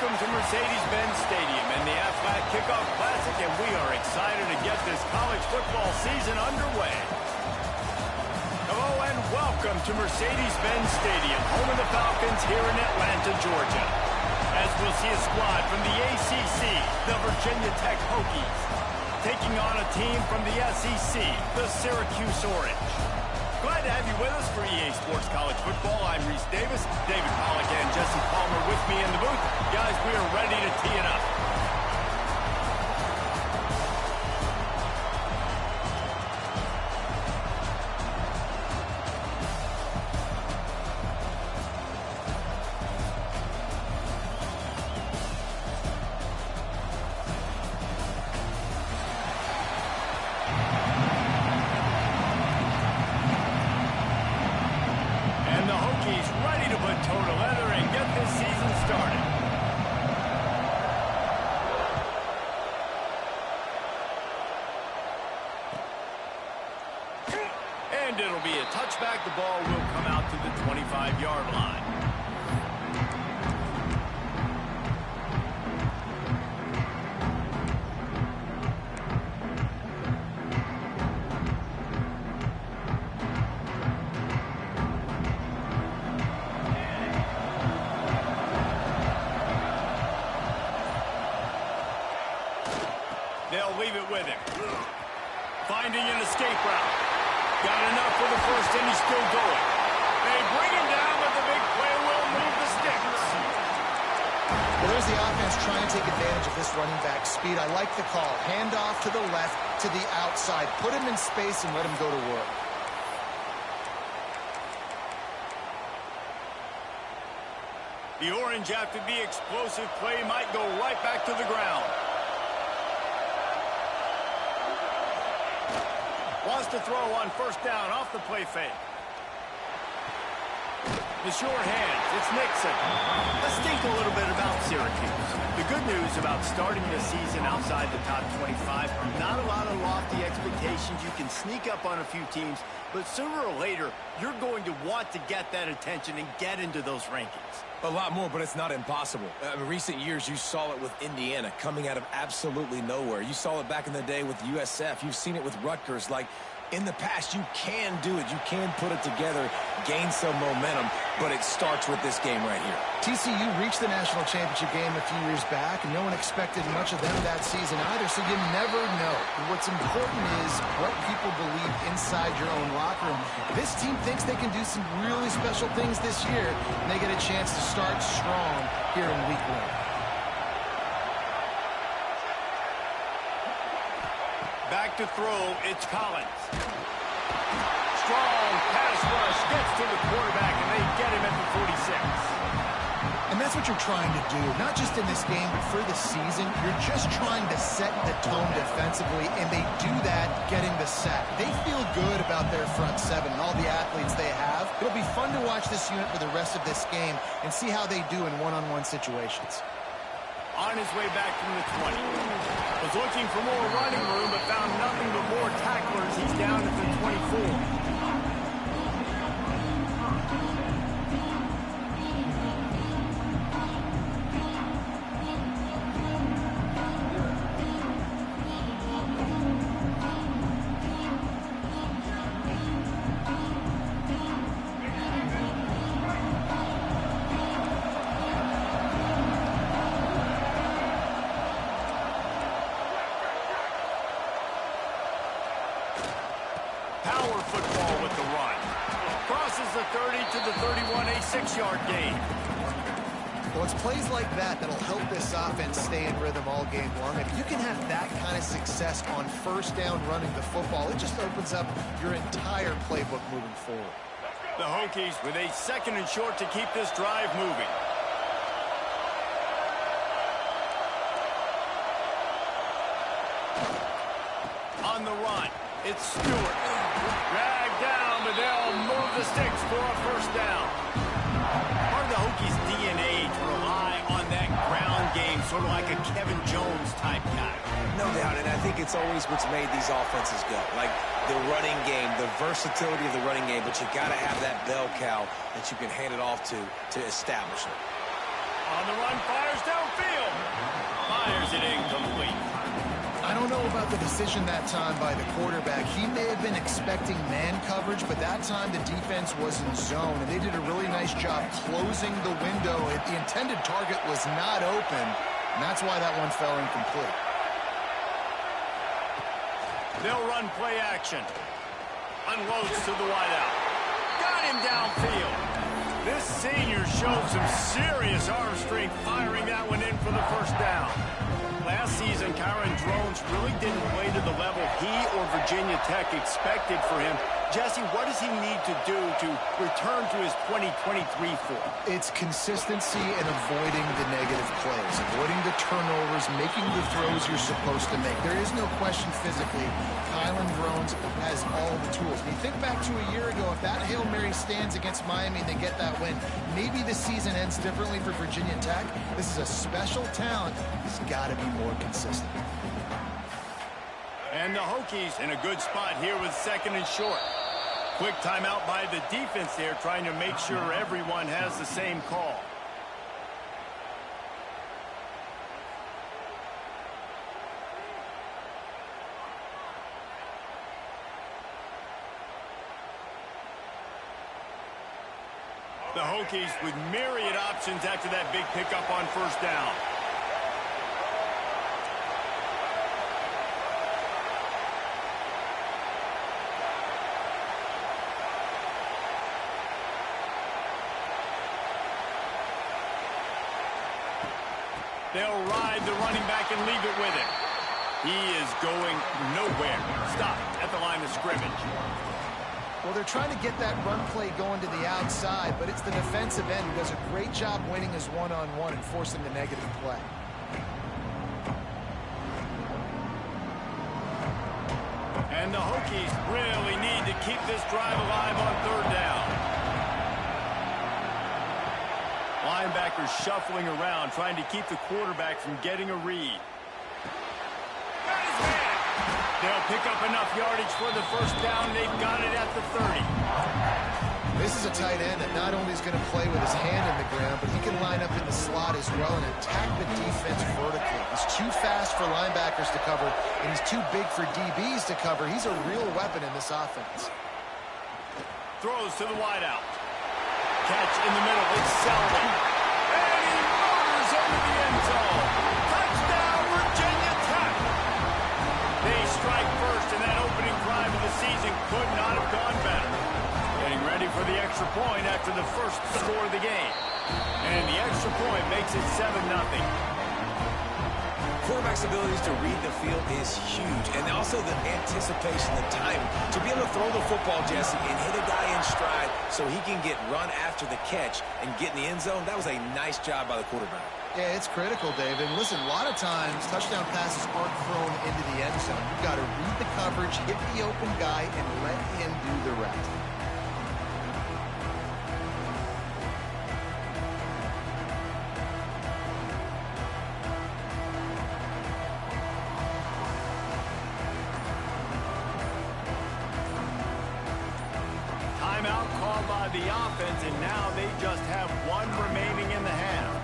Welcome to Mercedes-Benz Stadium and the Aflac Kickoff Classic, and we are excited to get this college football season underway. Hello and welcome to Mercedes-Benz Stadium, home of the Falcons here in Atlanta, Georgia. As we'll see a squad from the ACC, the Virginia Tech Hokies, taking on a team from the SEC, the Syracuse Orange. Glad to have you with us for EA Sports College Football. I'm Reese Davis, David Pollack and Jesse Palmer with me in the booth. Guys, we are ready to tee it up. And it'll be a touchback. The ball will come out to the 25-yard line. They'll leave it with him. Finding an escape route. Got enough for the first, and he's still going. They bring him down, but the big play will move the sticks. Well, there's the offense trying to take advantage of this running back speed. I like the call. Hand off to the left, to the outside. Put him in space and let him go to work. The Orange, after the explosive play, might go right back to the ground. Wants to throw on first down off the play fake. The short hands, it's Nixon. Let's think a little bit about Syracuse. The good news about starting the season outside the top 25, not a lot of lofty expectations. You can sneak up on a few teams, but sooner or later, you're going to want to get that attention and get into those rankings. A lot more, but it's not impossible. In recent years, you saw it with Indiana coming out of absolutely nowhere. You saw it back in the day with USF. You've seen it with Rutgers. Like, in the past, you can do it. You can put it together, gain some momentum, but it starts with this game right here. TCU reached the national championship game a few years back, and no one expected much of them that season either, so you never know. What's important is what people believe inside your own locker room. This team thinks they can do some really special things this year, and they get a chance to start strong here in week 1. Back to throw, it's Collins. Strong pass rush, gets to the quarterback, and they get him at the 46. And that's what you're trying to do, not just in this game, but for the season. You're just trying to set the tone defensively, and they do that getting the sack. They feel good about their front seven and all the athletes they have. It'll be fun to watch this unit for the rest of this game and see how they do in one-on-one situations. On his way back from the 20. Was looking for more running room, but found nothing but more tacklers. He's down at the 24. Power football with the run. Crosses the 30 to the 31, a 6-yard gain. Well, it's plays like that that'll help this offense stay in rhythm all game long. If you can have that kind of success on first down running the football, it just opens up your entire playbook moving forward. The Hokies with a 2nd and short to keep this drive moving. On the run, it's Stewart. Dragged down, but they'll move the sticks for a first down. Part of the Hokies' DNA to rely on that ground game, sort of like a Kevin Jones type guy. No doubt, and I think it's always what's made these offenses go. Like the running game, the versatility of the running game, but you got to have that bell cow that you can hand it off to establish it. On the run, fires downfield. Fires it incomplete. I don't know about the decision that time by the quarterback. He may have been expecting man coverage, but that time the defense was in zone, and they did a really nice job closing the window. The intended target was not open, and that's why that one fell incomplete. They'll run play action. Unloads to the wideout. Got him downfield. This senior showed some serious arm strength firing that one in for the first down. Last season, Kyron Drones really didn't play to the level he or Virginia Tech expected for him. Jesse, what does he need to do to return to his 2023 form? It's consistency and avoiding the negative plays, avoiding the turnovers, making the throws you're supposed to make. There is no question physically, Kyron Drones has all the tools. When you think back to a year ago, if that Hail Mary stands against Miami and they get that win, maybe the season ends differently for Virginia Tech. This is a special talent. He's got to be more consistent. And the Hokies in a good spot here with second and short. Quick timeout by the defense there, trying to make sure everyone has the same call. The Hokies with myriad options after that big pickup on first down. They'll ride the running back and leave it with him. He is going nowhere. Stop at the line of scrimmage. Well, they're trying to get that run play going to the outside, but it's the defensive end who does a great job winning his one-on-one and forcing the negative play. And the Hokies really need to keep this drive alive on third down. Linebackers shuffling around, trying to keep the quarterback from getting a read. Got his man. They'll pick up enough yardage for the first down. They've got it at the 30. This is a tight end that not only is going to play with his hand in the ground, but he can line up in the slot as well and attack the defense vertically. He's too fast for linebackers to cover, and he's too big for DBs to cover. He's a real weapon in this offense. Throws to the wideout. Catch in the middle. It's Selby. And he motors into the end zone. Touchdown, Virginia Tech. They strike first, and that opening drive of the season could not have gone better. Getting ready for the extra point after the first score of the game. And the extra point makes it 7-0. Quarterback's abilities to read the field is huge, and also the anticipation, the timing. To be able to throw the football, Jesse, and hit a guy in stride so he can get run after the catch and get in the end zone, that was a nice job by the quarterback. Yeah, it's critical, Dave. And listen, a lot of times touchdown passes aren't thrown into the end zone. You've got to read the coverage, hit the open guy, and let him do the rest. Timeout called by the offense, and now they just have one remaining in the half.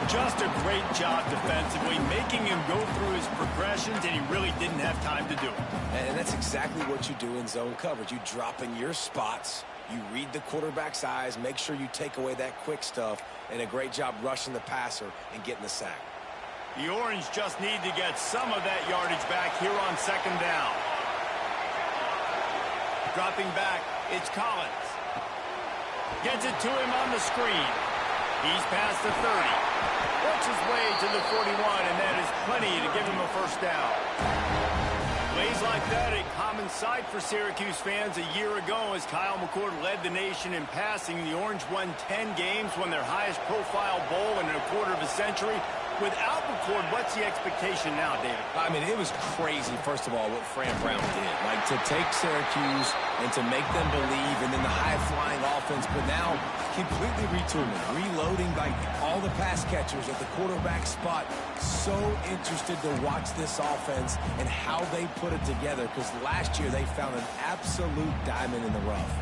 Just a great job defensively, making him go through his progressions, and he really didn't have time to do it. And that's exactly what you do in zone coverage. You drop in your spots, you read the quarterback's eyes, make sure you take away that quick stuff, and a great job rushing the passer and getting the sack. The Orange just need to get some of that yardage back here on second down. Dropping back, it's Collins. Gets it to him on the screen. He's past the 30. Works his way to the 41, and that is plenty to give him a first down. Plays like that, a common sight for Syracuse fans a year ago as Kyle McCord led the nation in passing. The Orange won 10 games, won their highest profile bowl in a quarter of a century. Without McCord, what's the expectation now, David? I mean, it was crazy, first of all, what Fran Brown did. Like, to take Syracuse and to make them believe, and then the high-flying offense, but now completely retooling, reloading, like, all the pass catchers at the quarterback spot. So interested to watch this offense and how they put it together, because last year they found an absolute diamond in the rough.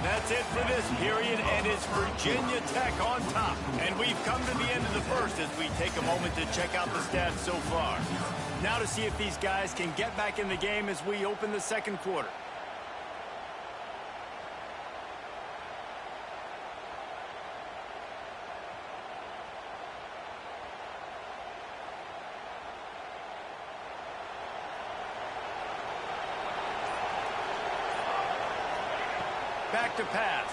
That's it for this period, and it's Virginia Tech on top. And we've come to the end of the first as we take a moment to check out the stats so far. Now to see if these guys can get back in the game as we open the second quarter. Back to pass.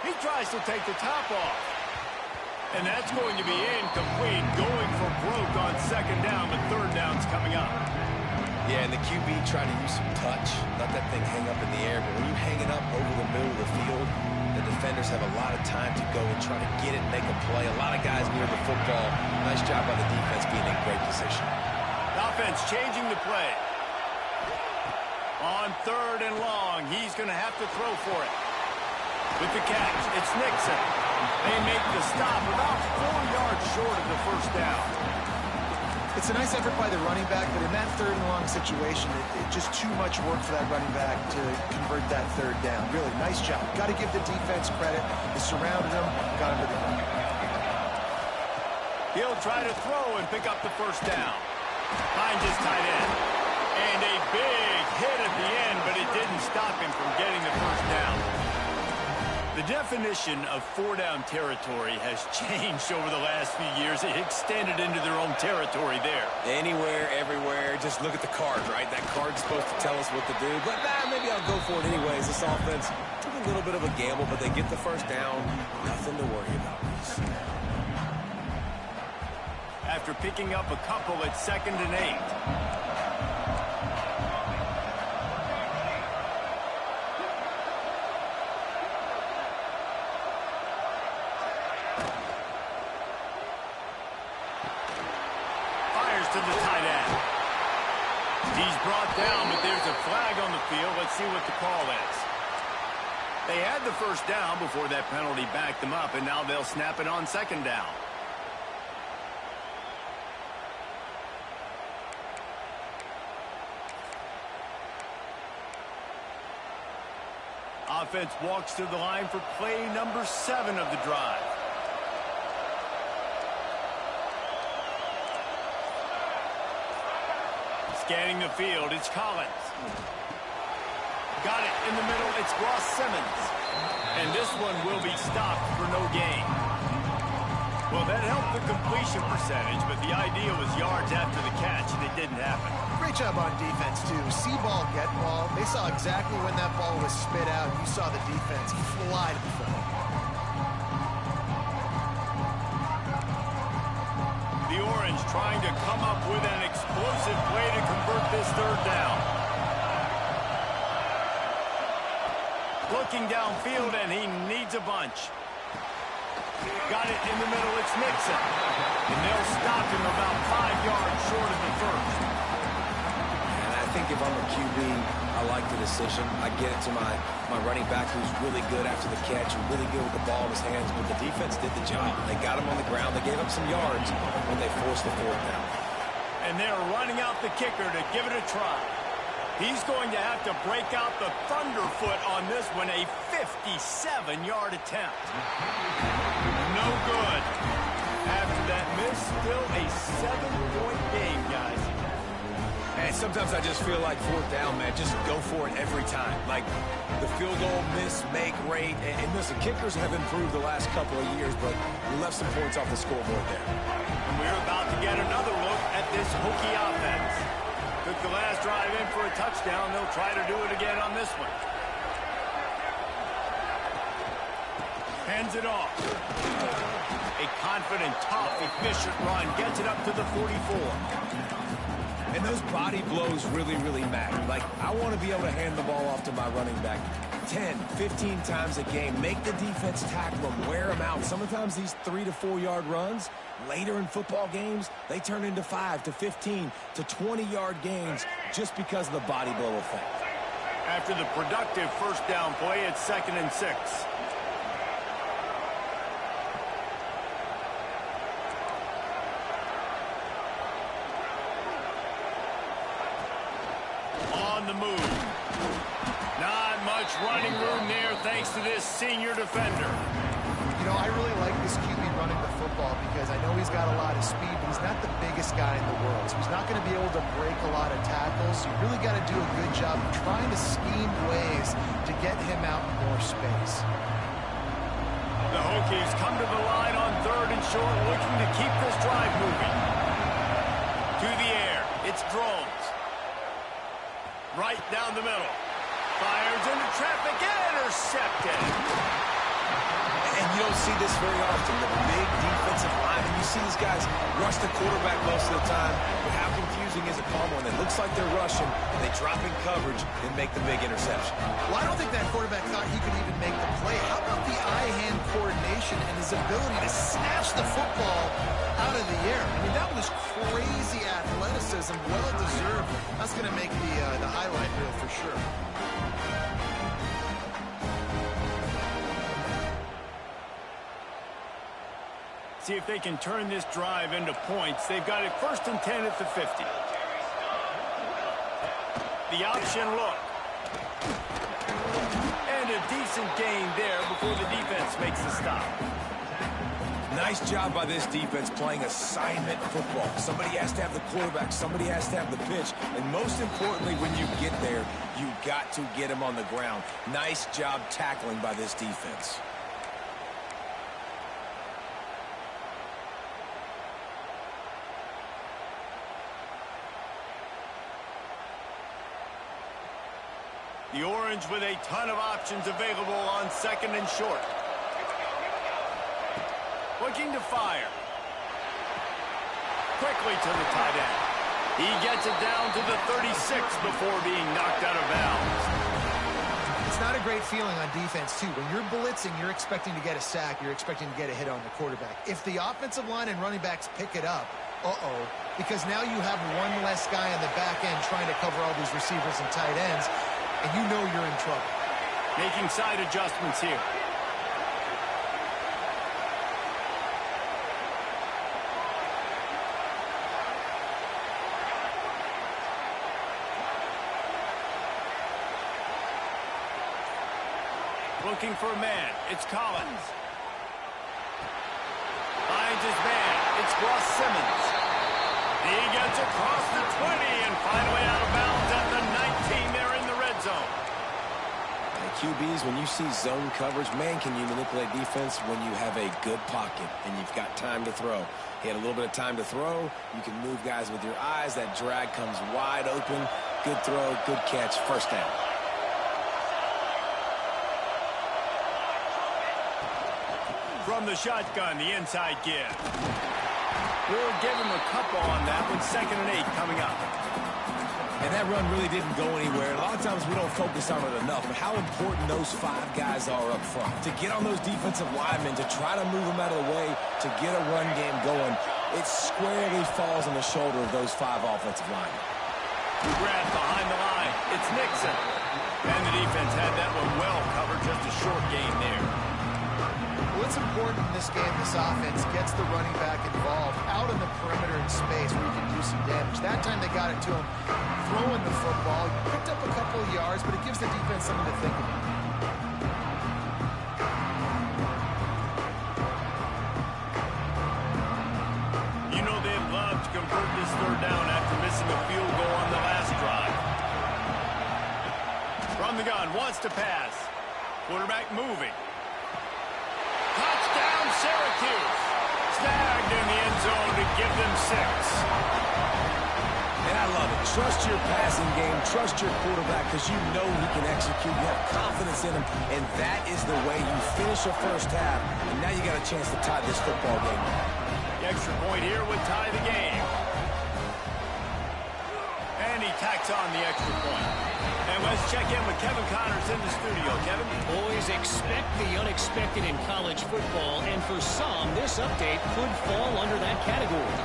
He tries to take the top off. And that's going to be incomplete. Going for broke on second down, but third down's coming up. Yeah, and the QB tried to use some touch. Let that thing hang up in the air. But when you hang it up over the middle of the field, the defenders have a lot of time to go and try to get it and make a play. A lot of guys near the football. Nice job by the defense being in great position. Offense changing the play. On third and long, he's going to have to throw for it. With the catch, it's Nixon. They make the stop about 4 yards short of the first down. It's a nice effort by the running back, but in that third and long situation, it just too much work for that running back to convert that third down. Really, nice job. Got to give the defense credit. They surrounded him, got him to the ground. He'll try to throw and pick up the first down. Finds his tight end. And a big hit at the end, but it didn't stop him from getting the first down. The definition of four-down territory has changed over the last few years. It extended into their own territory there. Anywhere, everywhere, just look at the card, right? That card's supposed to tell us what to do, but maybe I'll go for it anyways. This offense took a little bit of a gamble, but they get the first down. Nothing to worry about. After picking up a couple at 2nd and 8. To the tight end. He's brought down, but there's a flag on the field. Let's see what the call is. They had the first down before that penalty backed them up, and now they'll snap it on 2nd down. Offense walks to the line for play number 7 of the drive. Scanning the field, it's Collins. Got it in the middle, it's Ross Simmons. And this one will be stopped for no gain. Well, that helped the completion percentage, but the idea was yards after the catch, and it didn't happen. Great job on defense, too. See ball, get ball. They saw exactly when that ball was spit out. You saw the defense fly to the football. The Orange trying to come up with an explosive play to convert this third down. Looking downfield, and he needs a bunch. Got it in the middle, it's Nixon. And they'll stop him about 5 yards short of the first. And I think if I'm a QB, I like the decision. I get it to my running back who's really good after the catch and really good with the ball in his hands, but the defense did the job. They got him on the ground. They gave up some yards when they forced the fourth down. And they're running out the kicker to give it a try. He's going to have to break out the thunderfoot on this one, a 57-yard attempt. No good. After that miss, still a 7-point game, guys. And sometimes I just feel like fourth down, man, just go for it every time. Like the field goal, miss, make, rate. And listen, kickers have improved the last couple of years, but we left some points off the scoreboard there. And we're about to get another look at this Hokie offense. Took the last drive in for a touchdown. They'll try to do it again on this one. Hands it off. A confident, tough, efficient run gets it up to the 44. And those body blows really, really matter. Like, I want to be able to hand the ball off to my running back 10, 15 times a game. Make the defense tackle them, wear them out. Sometimes these 3 to 4 yard runs, later in football games, they turn into 5 to 15 to 20-yard gains just because of the body blow effect. After the productive first down play, it's 2nd and 6. On the move. Not much running room there thanks to this senior defender. You know, I really like this QB running the football because I know he's got a lot of speed, but he's not the biggest guy in the world. So he's not going to be able to break a lot of tackles. So you really got to do a good job of trying to scheme ways to get him out in more space. The Hokies come to the line on 3rd and short, looking to keep this drive moving. To the air, it's Drones. Right down the middle. Fires into traffic, intercepted. And you don't see this very often, the big defensive line. And you see these guys rush the quarterback most of the time. But how confusing is it, Palmer, when it looks like they're rushing, and they drop in coverage and make the big interception? Well, I don't think that quarterback thought he could even make the play. How about the eye-hand coordination and his ability to snatch the football out of the air? I mean, that was crazy athleticism, well-deserved. That's going to make the highlight reel for sure. See if they can turn this drive into points. They've got it 1st and 10 at the 50. The option look. And a decent gain there before the defense makes the stop. Nice job by this defense playing assignment football. Somebody has to have the quarterback. Somebody has to have the pitch. And most importantly, when you get there, you got to get him on the ground. Nice job tackling by this defense. The Orange with a ton of options available on 2nd and short. Looking to fire. Quickly to the tight end. He gets it down to the 36 before being knocked out of bounds. It's not a great feeling on defense, too. When you're blitzing, you're expecting to get a sack. You're expecting to get a hit on the quarterback. If the offensive line and running backs pick it up, because now you have one less guy on the back end trying to cover all these receivers and tight ends, and you know you're in trouble. Making side adjustments here. Looking for a man. It's Collins. Finds his man. It's Ross Simmons. He gets across the 20 and finally out of bounds at the 19 there in the red zone. And QBs, when you see zone coverage, man, can you manipulate defense when you have a good pocket and you've got time to throw. He had a little bit of time to throw. You can move guys with your eyes. That drag comes wide open. Good throw, good catch, first down. From the shotgun, the inside give. We'll give him a couple on that with 2nd and 8 coming up. And that run really didn't go anywhere. A lot of times we don't focus on it enough, but how important those 5 guys are up front. To get on those defensive linemen, to try to move them out of the way, to get a run game going, it squarely falls on the shoulder of those 5 offensive linemen. Grab behind the line. It's Nixon. And the defense had that one well covered, just a short gain there. Well, it's important in this game, this offense gets the running back involved out in the perimeter in space where you can do some damage. That time they got it to him throwing the football. Picked up a couple of yards, but it gives the defense something to think about. You know they'd love to convert this 3rd down after missing a field goal on the last drive. From the gun, wants to pass. Quarterback moving. Touchdown, Syracuse. Snagged in the end zone to give them 6. And I love it. Trust your passing game. Trust your quarterback because you know he can execute. You have confidence in him, and that is the way you finish a first half. And now you got a chance to tie this football game. The extra point here would tie the game. And he tacks on the extra point. And let's check in with Kevin Connors in the studio. Kevin? Always expect the unexpected in college football, and for some, this update could fall under that category.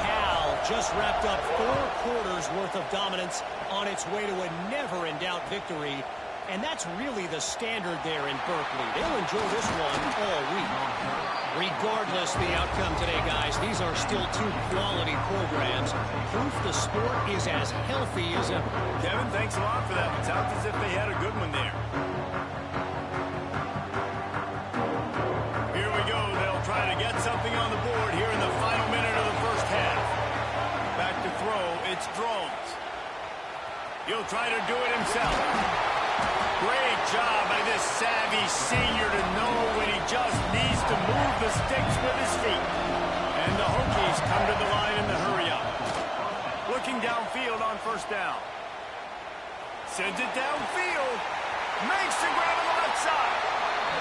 Cal just wrapped up 4 quarters worth of dominance on its way to a never-in-doubt victory, and that's really the standard there in Berkeley. They'll enjoy this one all week. Regardless the outcome today, guys, these are still 2 quality programs. Proof the sport is as healthy as ever. Kevin, thanks a lot for that. It sounds as if they had a good one there. Here we go. They'll try to get something on the board here in the final minute of the first half. Back to throw. It's Drones. He'll try to do it himself. Great job by this savvy senior to know when he just needs to move the sticks with his feet. And the Hokies come to the line in the hurry-up. Looking downfield on first down. Sends it downfield. Makes the grab on the left side.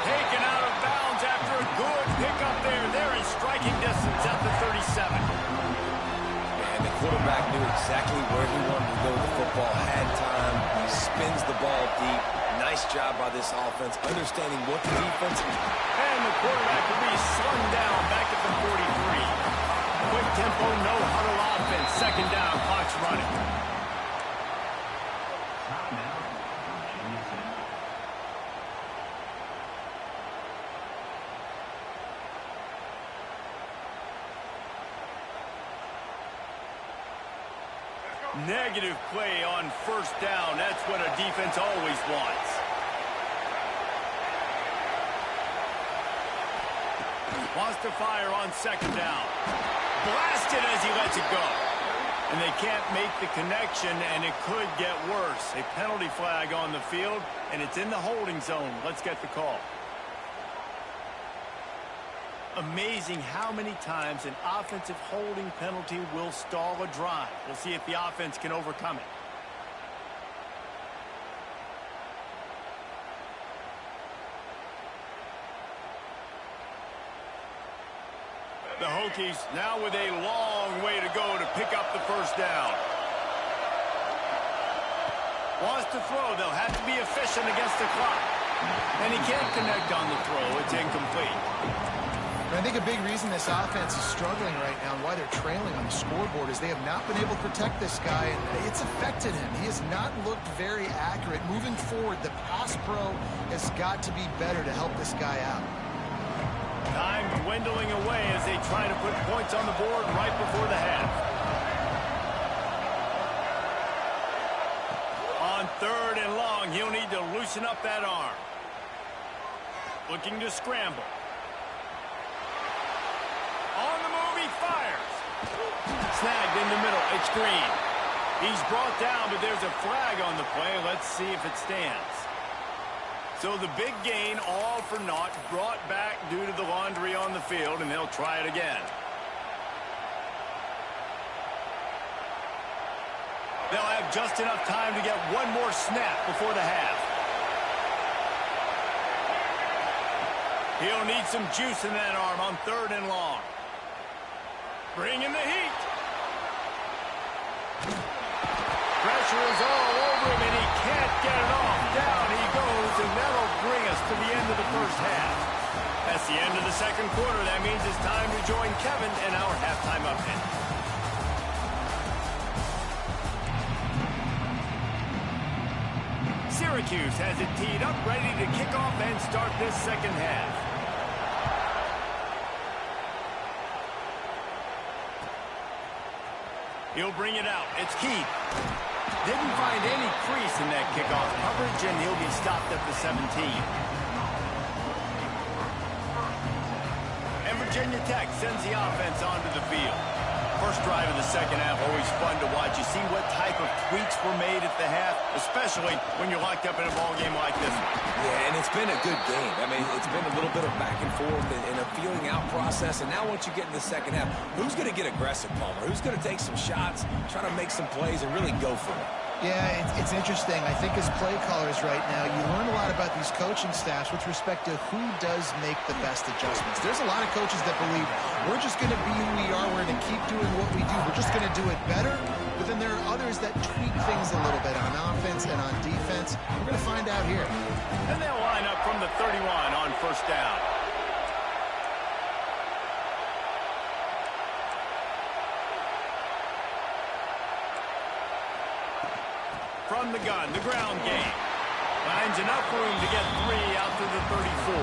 Taken out of bounds after a good pickup there. They're in striking distance at the 37. And the quarterback knew exactly where he wanted to go with the football. Had time. Spins the ball deep. Nice job by this offense, understanding what the defense... And the quarterback will be slung down back at the 43. Quick tempo, no huddle offense. Second down, clock's running. Negative play on first down. That's what a defense always wants. Wants to fire on second down. Blasted as he lets it go. And they can't make the connection, and it could get worse. A penalty flag on the field, and it's in the holding zone. Let's get the call. Amazing how many times an offensive holding penalty will stall a drive. We'll see if the offense can overcome it. The Hokies now with a long way to go to pick up the first down. Wants to throw. They'll have to be efficient against the clock. And he can't connect on the throw. It's incomplete. I think a big reason this offense is struggling right now and why they're trailing on the scoreboard is they have not been able to protect this guy, and it's affected him. He has not looked very accurate. Moving forward, the pass pro has got to be better to help this guy out. Time dwindling away as they try to put points on the board right before the half. On third and long, he'll need to loosen up that arm. Looking to scramble. On the move, he fires. Snagged in the middle. It's Green. He's brought down, but there's a flag on the play. Let's see if it stands. So the big gain, all for naught, brought back due to the laundry on the field, and they'll try it again. They'll have just enough time to get one more snap before the half. He'll need some juice in that arm on third and long. Bringing the heat. Pressure is all over him, and he can't get it off. Down he goes, and that'll bring us to the end of the first half. That's the end of the second quarter. That means it's time to join Kevin in our halftime update. Syracuse has it teed up, ready to kick off and start this second half. He'll bring it out. It's Keith. Didn't find any crease in that kickoff coverage, and he'll be stopped at the 17. And Virginia Tech sends the offense onto the field. First drive of the second half, always fun to watch. You see what type of tweaks were made at the half, especially when you're locked up in a ball game like this one. Yeah, and it's been a good game. I mean, it's been a little bit of back and forth and a feeling out process. And now once you get in the second half, who's going to get aggressive, Palmer? Who's going to take some shots, try to make some plays, and really go for it? Yeah, it's interesting. I think as play callers right now, you learn a lot about these coaching staffs with respect to who does make the best adjustments. There's a lot of coaches that believe we're just going to be who we are. We're going to keep doing what we do. We're just going to do it better. But then there are others that tweak things a little bit on offense and on defense. We're going to find out here. And they'll line up from the 31 on first down. From the gun, the ground game. Finds enough room to get 3 out to the 34.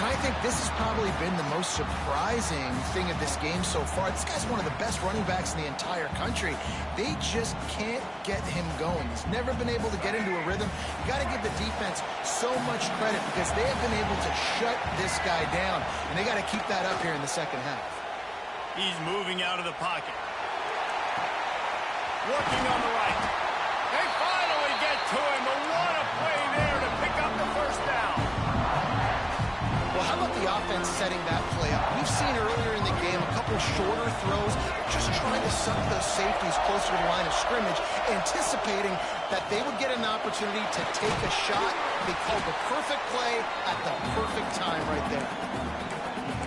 And I think this has probably been the most surprising thing of this game so far. This guy's one of the best running backs in the entire country. They just can't get him going. He's never been able to get into a rhythm. You got to give the defense so much credit because they have been able to shut this guy down. And they got to keep that up here in the second half. He's moving out of the pocket. Working on the right. They finally get to him, but what a play there to pick up the first down. Well, how about the offense setting that play up? We've seen earlier in the game a couple shorter throws, just trying to suck those safeties closer to the line of scrimmage, anticipating that they would get an opportunity to take a shot. They called the perfect play at the perfect time right there.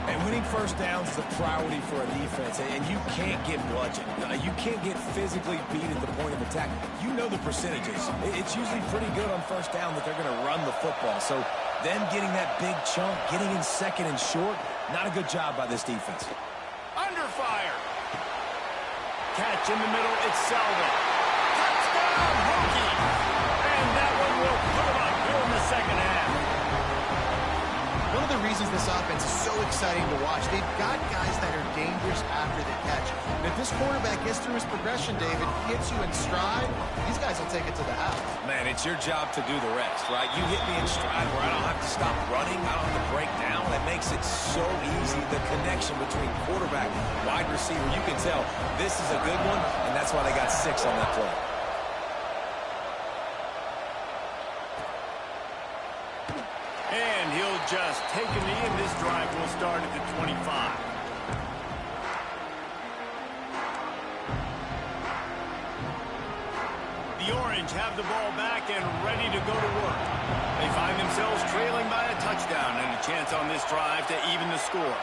And winning first downs is a priority for a defense, and you can't get bludgeoned. You can't get physically beat at the point of attack. You know the percentages. It's usually pretty good on first down that they're going to run the football. So them getting that big chunk, getting in second and short, not a good job by this defense. Under fire. Catch in the middle, it's Selvin. Touchdown, Hokie. And that one will put him up here in the second half. One of the reasons this offense is so exciting to watch, they've got guys that are dangerous after the catch. And if this quarterback gets through his progression, David, hits you in stride, these guys will take it to the house. Man, it's your job to do the rest, right? You hit me in stride where I don't have to stop running, I don't have to break down. It makes it so easy, the connection between quarterback, wide receiver. You can tell this is a good one, and that's why they got 6 on that play. And he'll just take a knee, and this drive will start at the 25. The Orange have the ball back and ready to go to work. They find themselves trailing by a touchdown and a chance on this drive to even the score.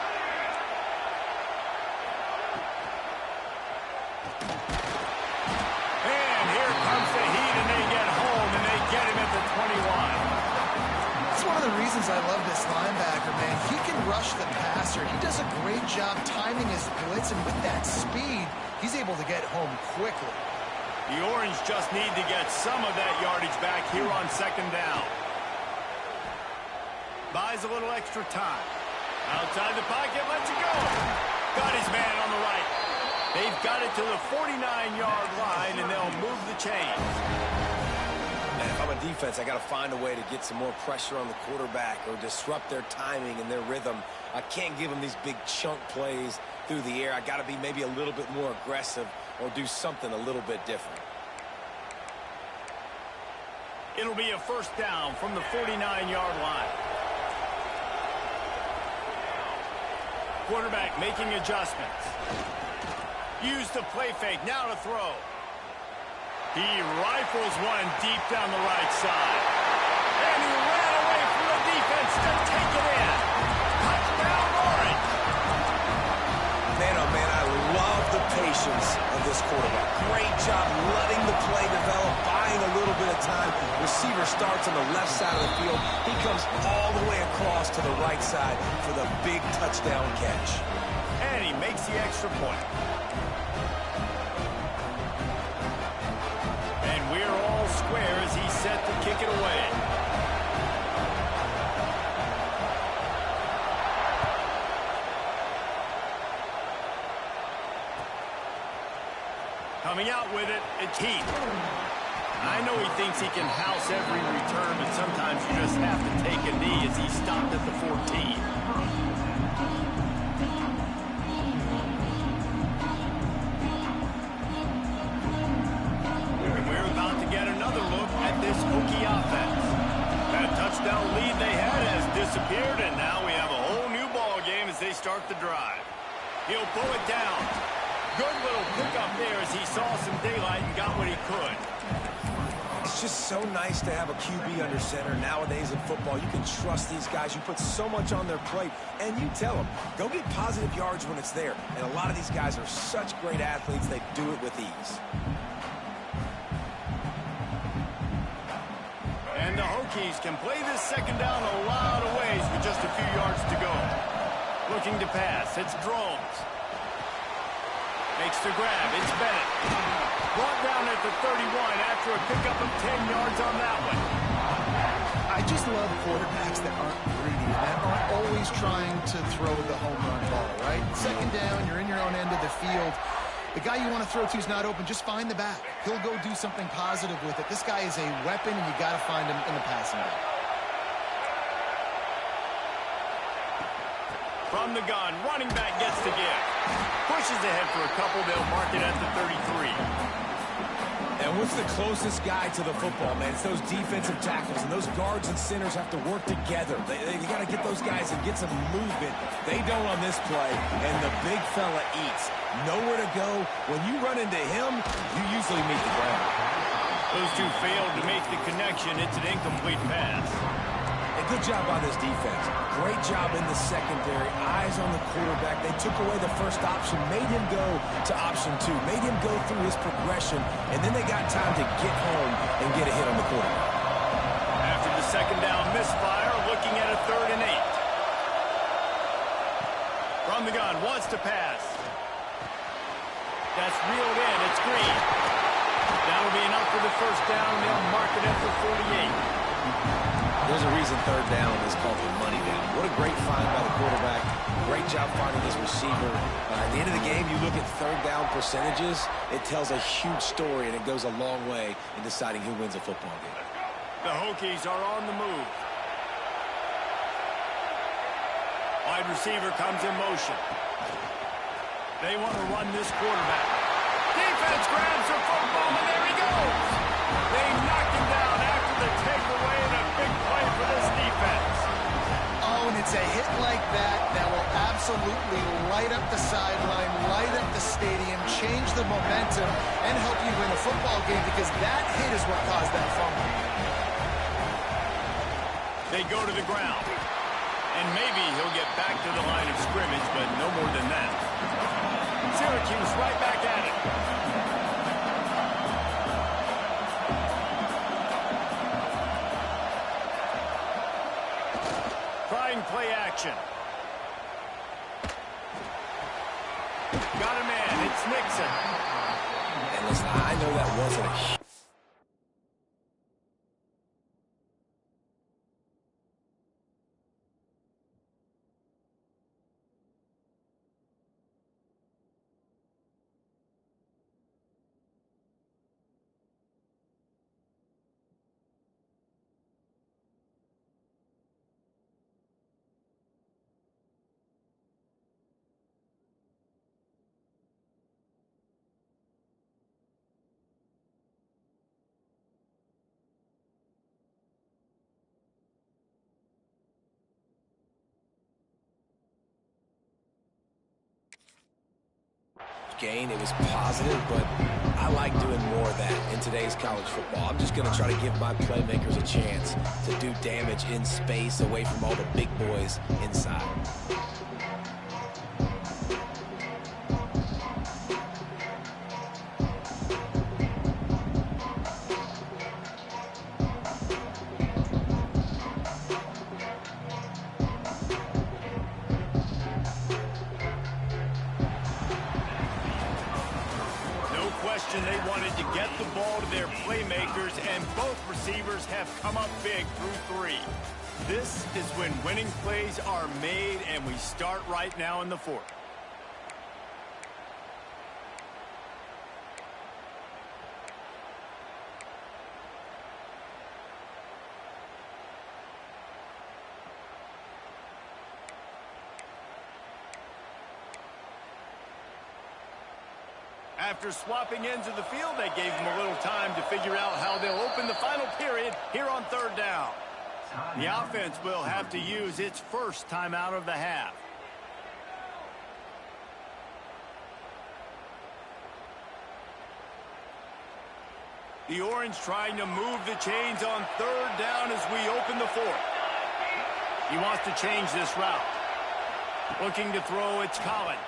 And here comes the heat, and they get home, and they get him at the 21. That's one of the reasons I love this linebacker, man. He can rush the passer. He does a great job timing his blitz, and with that speed, he's able to get home quickly. The Orange just need to get some of that yardage back here on second down. Buys a little extra time. Outside the pocket, lets it go. Got his man on the right. They've got it to the 49-yard line, and they'll move the chains. Man, if I'm a defense, I got to find a way to get some more pressure on the quarterback or disrupt their timing and their rhythm. I can't give them these big chunk plays through the air. I got to be maybe a little bit more aggressive or do something a little bit different. It'll be a first down from the 49-yard line. Quarterback making adjustments. Use the play fake, now to throw. He rifles one deep down the right side. And he ran away from the defense to take it in. Touchdown, Orange. Man, oh man, I love the patience of this quarterback. Great job letting the play develop, buying a little bit of time. Receiver starts on the left side of the field. He comes all the way across to the right side for the big touchdown catch. And he makes the extra point. And we're all square as he's set to kick it away. Coming out with it, it's Heath. I know he thinks he can house every return, but sometimes you just have to take a knee as he stopped at the 14. Well, lead they had has disappeared, and now we have a whole new ball game as they start the drive. He'll pull it down. Good little pickup there as he saw some daylight and got what he could. It's just so nice to have a QB under center. Nowadays in football, you can trust these guys. You put so much on their plate, and you tell them, go get positive yards when it's there. And a lot of these guys are such great athletes, they do it with ease. And the Hokies can play this second down a lot of ways with just a few yards to go. Looking to pass, it's Drones. Makes the grab, it's Bennett. Brought down at the 31 after a pickup of 10 yards on that one. I just love quarterbacks that aren't greedy, that aren't always trying to throw the home run ball, right? Second down, you're in your own end of the field. The guy you want to throw to is not open. Just find the back. He'll go do something positive with it. This guy is a weapon, and you got to find him in the passing game. From the gun, running back gets the give. Pushes ahead for a couple. They'll mark it at the 33. And what's the closest guy to the football, man? It's those defensive tackles, and those guards and centers have to work together. They got to get those guys and get some movement. They don't on this play, and the big fella eats. Nowhere to go. When you run into him, you usually meet the ground. Those two failed to make the connection. It's an incomplete pass. A good job by this defense. Great job in the secondary. Eyes on the quarterback. They took away the first option, made him go to option 2, made him go through his progression, and then they got time to get home and get a hit on the quarterback. After the second down misfire, looking at a 3rd and 8. From the gun, wants to pass. That's reeled in. It's Green. That'll be enough for the first down. They'll mark it at the 48. There's a reason 3rd down is called the money down. What a great find by the quarterback. Great job finding his receiver. At the end of the game, you look at 3rd down percentages. It tells a huge story, and it goes a long way in deciding who wins a football game. The Hokies are on the move. Wide receiver comes in motion. They want to run this quarterback. Defense grabs the football, and there he goes. They knocked him down after the takeaway, and a big play for this defense. Oh, and it's a hit like that that will absolutely light up the sideline, light up the stadium, change the momentum, and help you win a football game, because that hit is what caused that fumble. They go to the ground. And maybe he'll get back to the line of scrimmage, but no more than that. Syracuse right back at it. Trying play action. Got a man. It's Nixon. And listen, I know that wasn't a gain. It was positive, but I like doing more of that in today's college football. I'm just going to try to give my playmakers a chance to do damage in space away from all the big boys inside. They wanted to get the ball to their playmakers, and both receivers have come up big through 3. This is when winning plays are made, and we start right now in the 4th. After swapping ends of the field, they gave them a little time to figure out how they'll open the final period here on 3rd down. The offense will have to use its first timeout of the half. The Orange trying to move the chains on third down as we open the fourth. He wants to change this route. Looking to throw, it's Collins.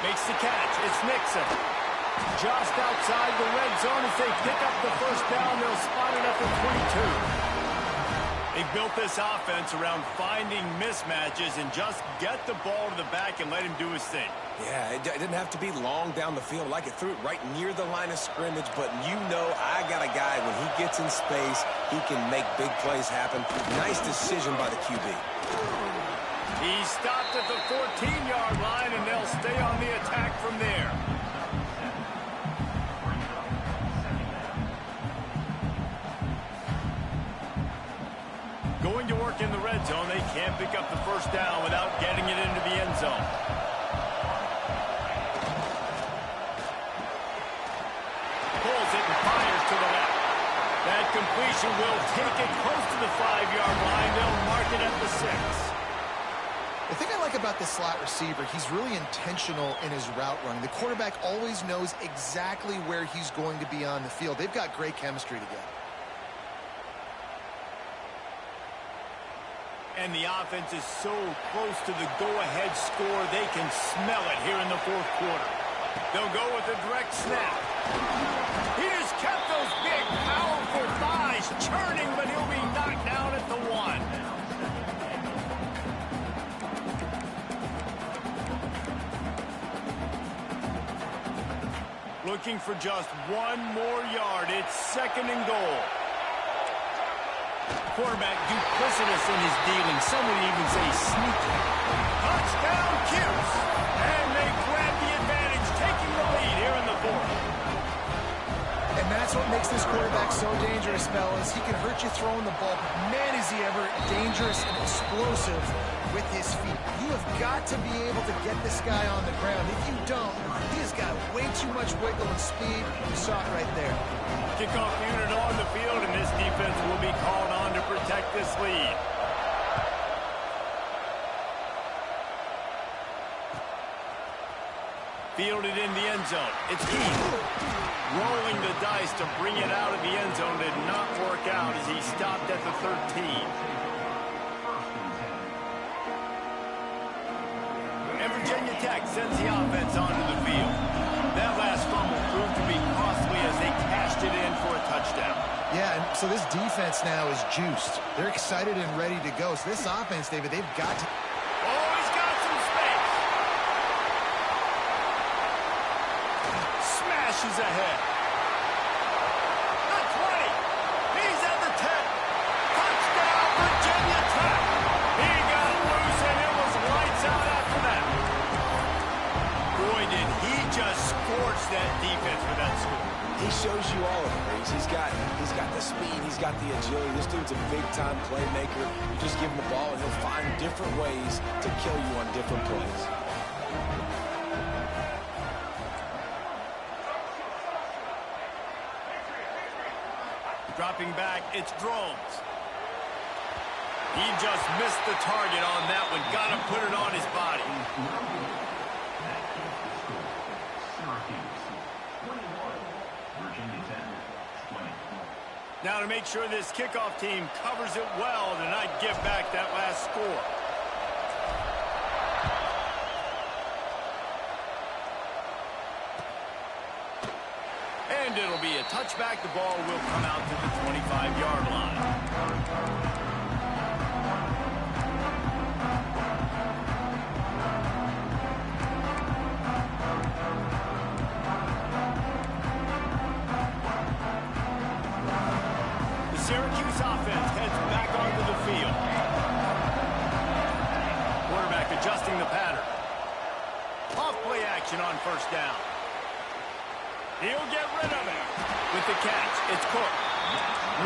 Makes the catch. It's Nixon. Just outside the red zone as they pick up the first down. They'll spot it at the 22. They built this offense around finding mismatches and just get the ball to the back and let him do his thing. Yeah, it didn't have to be long down the field. Like it threw it right near the line of scrimmage, but you know I got a guy, when he gets in space, he can make big plays happen. Nice decision by the QB. He stopped at the 14-yard line, and they'll stay on the attack from there. Going to work in the red zone. They can't pick up the first down without getting it into the end zone. Pulls it and fires to the left. That completion will take it close to the 5-yard line. They'll mark it at the 6. The thing I like about the slot receiver, he's really intentional in his route running. The quarterback always knows exactly where he's going to be on the field. They've got great chemistry together. And the offense is so close to the go-ahead score, they can smell it here in the fourth quarter. They'll go with a direct snap. He just kept those big, powerful thighs churning, but he'll be knocked down at the 1. Looking for just one more yard. It's 2nd and goal. Quarterback duplicitous in his dealing. Some would even say sneaky. Touchdown, Cuse. And they grab the advantage, taking the lead here in the fourth. And that's what makes this quarterback so dangerous, fellas. He can hurt you throwing the ball. Man, is he ever dangerous and explosive with his feet. You have got to be able to get this guy on the ground. If you don't, he has got way too much wiggle and speed. You saw it right there. Kickoff unit on the field, and this defense will be called on to protect this lead. Fielded in the end zone. It's Keith. Rolling the dice to bring it out of the end zone did not work out as he stopped at the 13. And Virginia Tech sends the offense onto the field. That last fumble proved to be costly as they cashed it in for a touchdown. Yeah, and so this defense now is juiced. They're excited and ready to go. So this offense, David, they've got to... Oh, he's got some space. Smashes ahead. The 20. He's at the 10. Touchdown, Virginia Tech. He got loose, and it was lights out after that. Boy, did he just scorch that defense with that score. He shows you all of it, Reese. He's got the speed, he's got the agility. This dude's a big-time playmaker. You just give him the ball, and he'll find different ways to kill you on different plays. Dropping back, it's Drones. He just missed the target on that one. Got to put it on his body. Now to make sure this kickoff team covers it well to not give back that last score. And it'll be a touchback. The ball will come out to the 25-yard line. Syracuse offense heads back onto the field. Quarterback adjusting the pattern. Off play action on first down. He'll get rid of it. With the catch, it's Cook.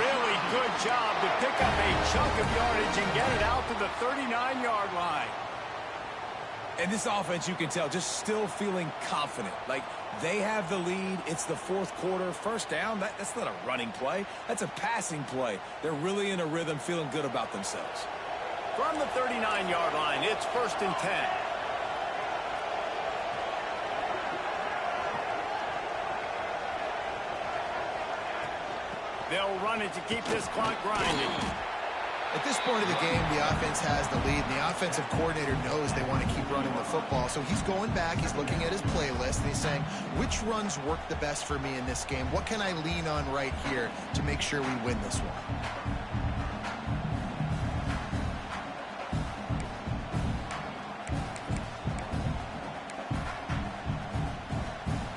Really good job to pick up a chunk of yardage and get it out to the 39-yard line. And this offense, you can tell, just still feeling confident. Like, they have the lead. It's the fourth quarter. First down, that's not a running play. That's a passing play. They're really in a rhythm, feeling good about themselves. From the 39-yard line, it's 1st and 10. They'll run it to keep this clock grinding. At this point of the game, the offense has the lead, and the offensive coordinator knows they want to keep running the football. So he's going back, he's looking at his playlist, and he's saying, which runs work the best for me in this game? What can I lean on right here to make sure we win this one?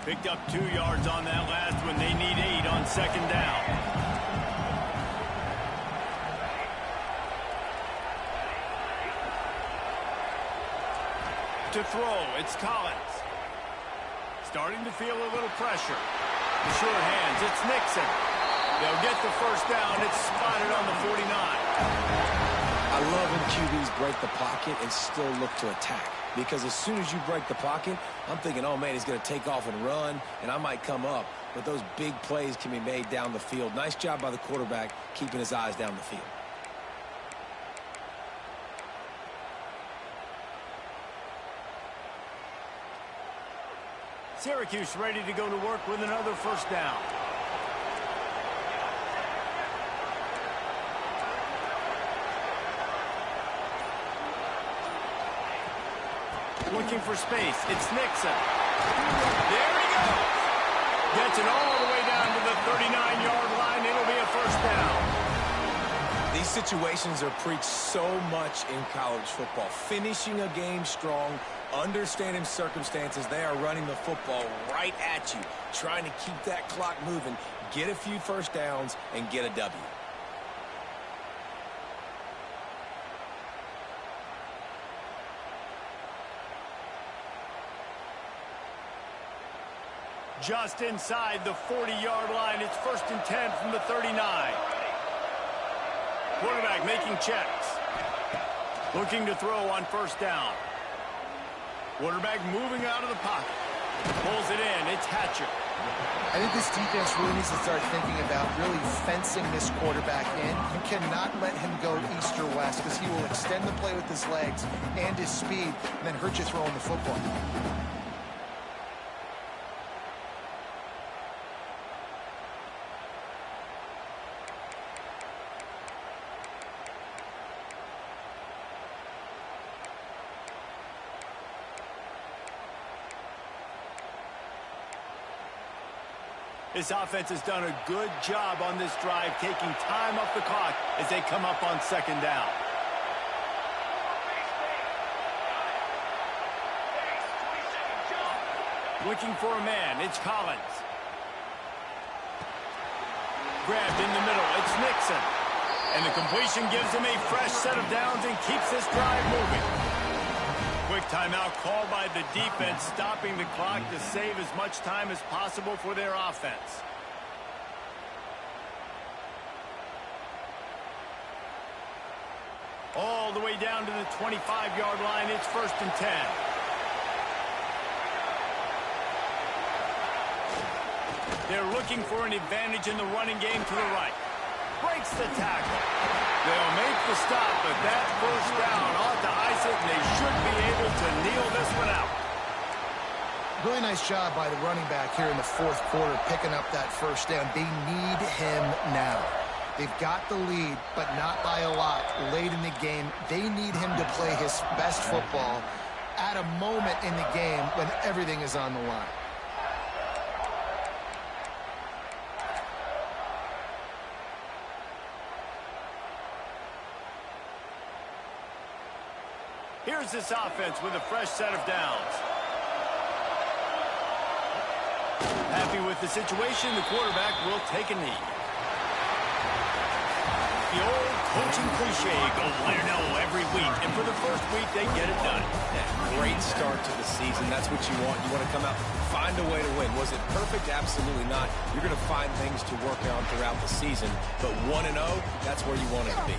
Picked up 2 yards on that last one. They need 8 on 2nd down. To throw, it's Collins. Starting to feel a little pressure. The sure hands, it's Nixon. They'll get the first down. It's spotted on the 49. I love when QBs break the pocket and still look to attack. Because as soon as you break the pocket, I'm thinking, oh, man, he's going to take off and run, and I might come up. But those big plays can be made down the field. Nice job by the quarterback keeping his eyes down the field. Syracuse ready to go to work with another first down. Looking for space. It's Nixon. There he goes. Gets it all the way down to the 39-yard line. It'll be a first down. These situations are preached so much in college football. Finishing a game strong, understanding circumstances. They are running the football right at you, trying to keep that clock moving, get a few first downs, and get a W. Just inside the 40-yard line. It's 1st and 10 from the 39. Quarterback making checks. Looking to throw on first down. Quarterback moving out of the pocket. Pulls it in. It's Hatcher. I think this defense really needs to start thinking about really fencing this quarterback in. You cannot let him go east or west because he will extend the play with his legs and his speed and then hurt you throwing the football. This offense has done a good job on this drive, taking time off the clock as they come up on 2nd down. Looking for a man. It's Collins. Grabbed in the middle. It's Nixon. And the completion gives him a fresh set of downs and keeps this drive moving. Quick timeout called by the defense, stopping the clock to save as much time as possible for their offense. All the way down to the 25-yard line. It's 1st and 10. They're looking for an advantage in the running game to the right. Breaks the tackle. They'll make the stop, but that first down ought to ice it, and they should be able to kneel this one out. Really nice job by the running back here in the 4th quarter, picking up that first down. They need him now. They've got the lead, but not by a lot late in the game. They need him to play his best football at a moment in the game when everything is on the line. Here's this offense with a fresh set of downs. Happy with the situation, the quarterback will take a knee. The old coaching cliche, go play or no every week. And for the first week, they get it done. Yeah, great start to the season. That's what you want. You want to come out, find a way to win. Was it perfect? Absolutely not. You're going to find things to work on throughout the season. But 1-0, that's where you want it to be.